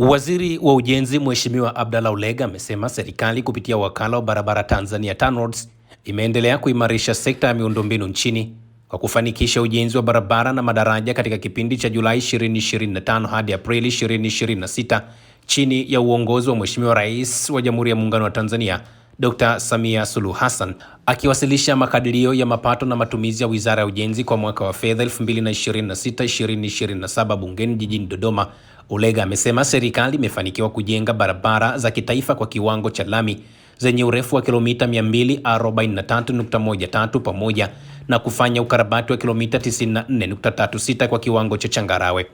Waziri wa Ujenzi Mheshimiwa Abdallah Ulega amesema serikali kupitia wakala wa barabara Tanzania TANROADS imeendelea kuimarisha sekta ya miundombinu nchini kwa kufanikisha ujenzi wa barabara na madaraja katika kipindi cha Julai 2025 hadi Aprili 2026 chini ya uongozi wa Mheshimiwa Rais wa Jamhuri ya Muungano wa Tanzania Dr. Samia Suluhu Hassan. Akiwasilisha makadirio ya mapato na matumizi ya Wizara ya Ujenzi kwa mwaka wa fedha 2026-2027 bungeni jijini Dodoma, Ulega amesema serikali imefanikiwa kujenga barabara za kitaifa kwa kiwango cha lami zenye urefu wa kilomita 243.13 pamoja na kufanya ukarabati wa kilomita 94.36 kwa kiwango cha changarawe.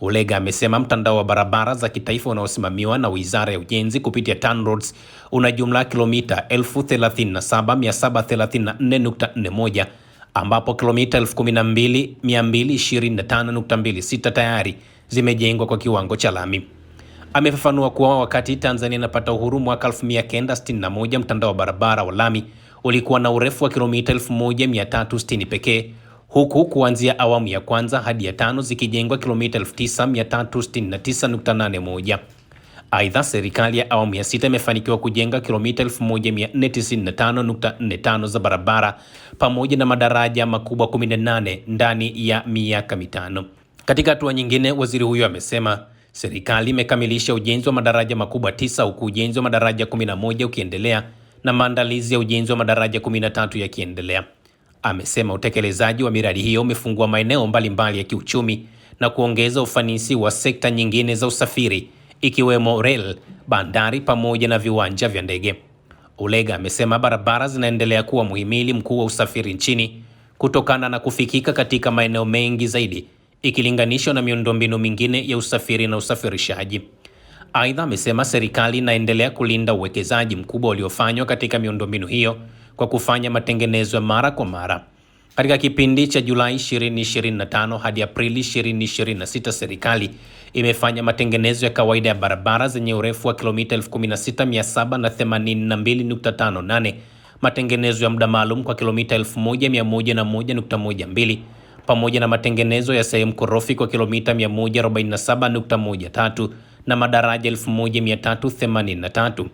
Ulega amesema mtandao wa barabara za kitaifa unaosimamiwa na Wizara ya Ujenzi kupitia TANROADS una jumla ya kilomita 37,734.41 ambapo kilomita 12,225.26 tayari zimejengwa kwa kiwango cha lami. Amefafanua kuwa wakati Tanzania inapata uhuru mwaka 1961 mtandao wa barabara wa lami ulikuwa na urefu wa kilomita 1360 pekee, huku kuanzia awamu ya kwanza hadi ya tano zikijengwa kilomita 9369.81. Aidha, serikali ya awamu ya sita imefanikiwa kujenga kilomita 1495.45 za barabara pamoja na madaraja makubwa 18 ndani ya miaka mitano. Katika hatua nyingine, waziri huyo amesema serikali imekamilisha ujenzi wa madaraja makubwa 9 huku ujenzi wa madaraja 11 ukiendelea na maandalizi ya ujenzi wa madaraja 13 yakiendelea. Amesema utekelezaji wa miradi hiyo umefungua maeneo mbalimbali ya kiuchumi na kuongeza ufanisi wa sekta nyingine za usafiri ikiwemo reli, bandari pamoja na viwanja vya ndege. Ulega amesema barabara zinaendelea kuwa muhimili mkuu wa usafiri nchini kutokana na kufikika katika maeneo mengi zaidi ikilinganishwa na miundombinu mingine ya usafiri na usafirishaji. Aidha, amesema serikali inaendelea kulinda uwekezaji mkubwa uliofanywa katika miundombinu hiyo kwa kufanya matengenezo ya mara kwa mara. Katika kipindi cha Julai 2025 hadi Aprili 2026, serikali imefanya matengenezo ya kawaida ya barabara zenye urefu wa kilomita 16,782.58, matengenezo ya muda maalum kwa kilomita 1101.12 pamoja na matengenezo ya sehemu korofi kwa kilomita 147.13 na madaraja 1383.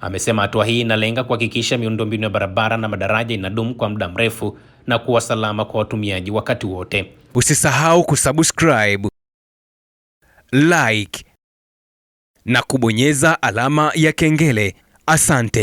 Amesema hatua hii inalenga kuhakikisha miundombinu ya barabara na madaraja inadumu kwa muda mrefu na kuwa salama kwa watumiaji wakati wote. Usisahau kusubscribe, like na kubonyeza alama ya kengele. Asante.